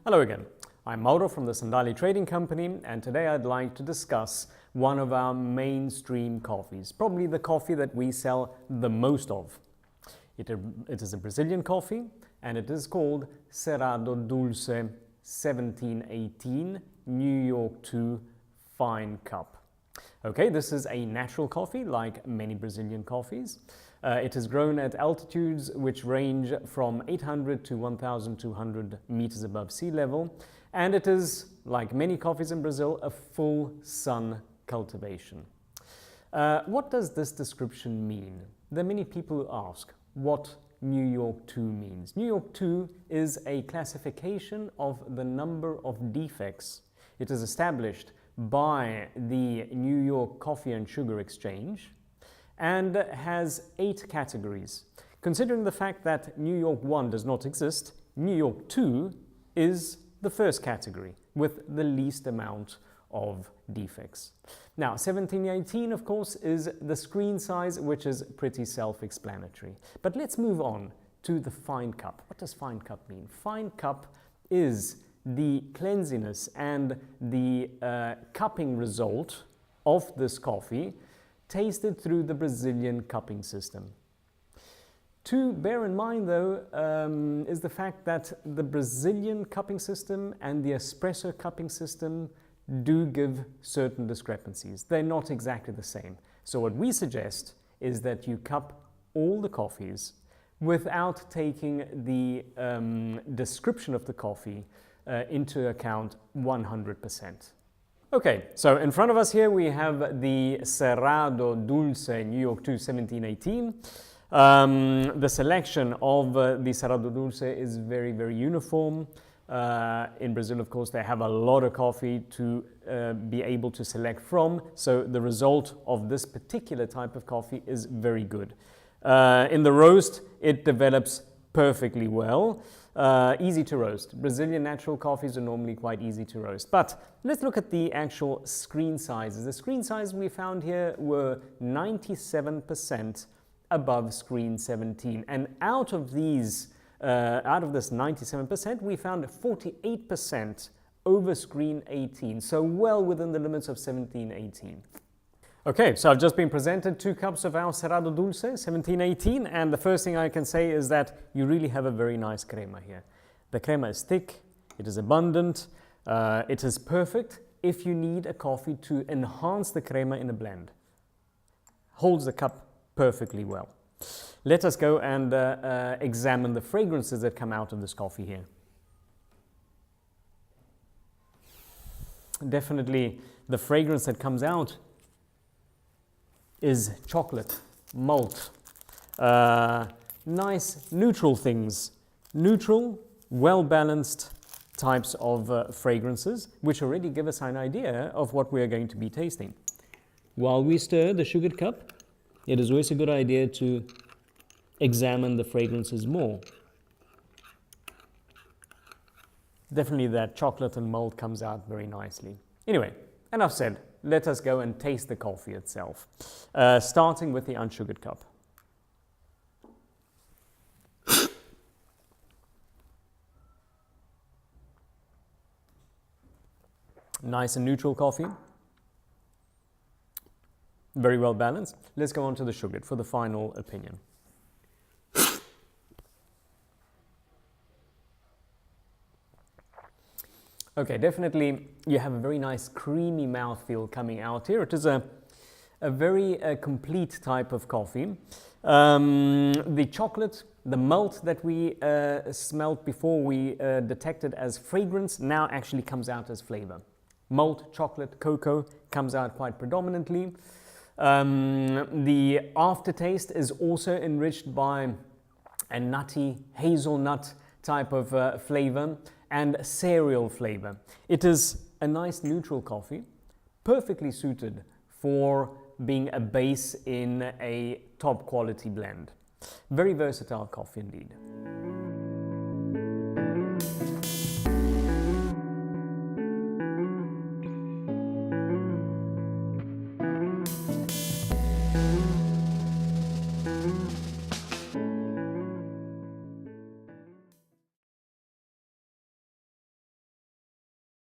Hello again. I'm Mauro from the Sandalj trading company, and today I'd like to discuss one of our mainstream coffees, probably the coffee that we sell the most of. It is a Brazilian coffee, and it is called Cerrado Dulce 1718 NY2 Fine Cup. Okay, this is a natural coffee like many Brazilian coffees. It is grown at altitudes which range from 800 to 1,200 meters above sea level, and it is, like many coffees in Brazil, a full sun cultivation. What does this description mean? There are many people who ask what NY2 means. NY2 is a classification of the number of defects. It is established by the New York Coffee and Sugar Exchange and has 8 categories. Considering the fact that NY1 does not exist, NY2 is the first category with the least amount of defects. Now, 1718, of course, is the screen size, which is pretty self-explanatory. But let's move on to the fine cup. What does fine cup mean? Fine cup is the cleanliness and the cupping result of this coffee tasted through the Brazilian cupping system. To bear in mind, though, is the fact that the Brazilian cupping system and the espresso cupping system do give certain discrepancies. They're not exactly the same. So what we suggest is that you cup all the coffees without taking the description of the coffee into account 100%. Okay, so in front of us here we have the Cerrado Dulce NY2 1718. The selection of the Cerrado Dulce is very, very uniform. In Brazil, of course, they have a lot of coffee to be able to select from, so the result of this particular type of coffee is very good. In the roast, it develops perfectly well. Easy to roast. Brazilian natural coffees are normally quite easy to roast. But let's look at the actual screen sizes. The screen sizes we found here were 97% above screen 17. And out of this 97%, we found 48% over screen 18. So well within the limits of 1718. Okay, so I've just been presented 2 cups of our Cerrado Dulce 1718, and the first thing I can say is that you really have a very nice crema here. The crema is thick, it is abundant, it is perfect if you need a coffee to enhance the crema in a blend. Holds the cup perfectly well. Let us go and examine the fragrances that come out of this coffee here. Definitely the fragrance that comes out is chocolate, malt, nice neutral things, neutral, well-balanced types of fragrances, which already give us an idea of what we are going to be tasting. While we stir the sugared cup, it is always a good idea to examine the fragrances more. Definitely that chocolate and malt comes out very nicely. Anyway, enough said. Let us go and taste the coffee itself, starting with the unsugared cup. Nice and neutral coffee, very well balanced. Let's go on to the sugared for the final opinion. Okay, definitely you have a very nice creamy mouthfeel coming out here. It is a very complete type of coffee. The chocolate, the malt that we smelt before we detected as fragrance now actually comes out as flavor. Malt, chocolate, cocoa comes out quite predominantly. The aftertaste is also enriched by a nutty hazelnut type of flavor and cereal flavor. It is a nice neutral coffee, perfectly suited for being a base in a top quality blend. Very versatile coffee indeed.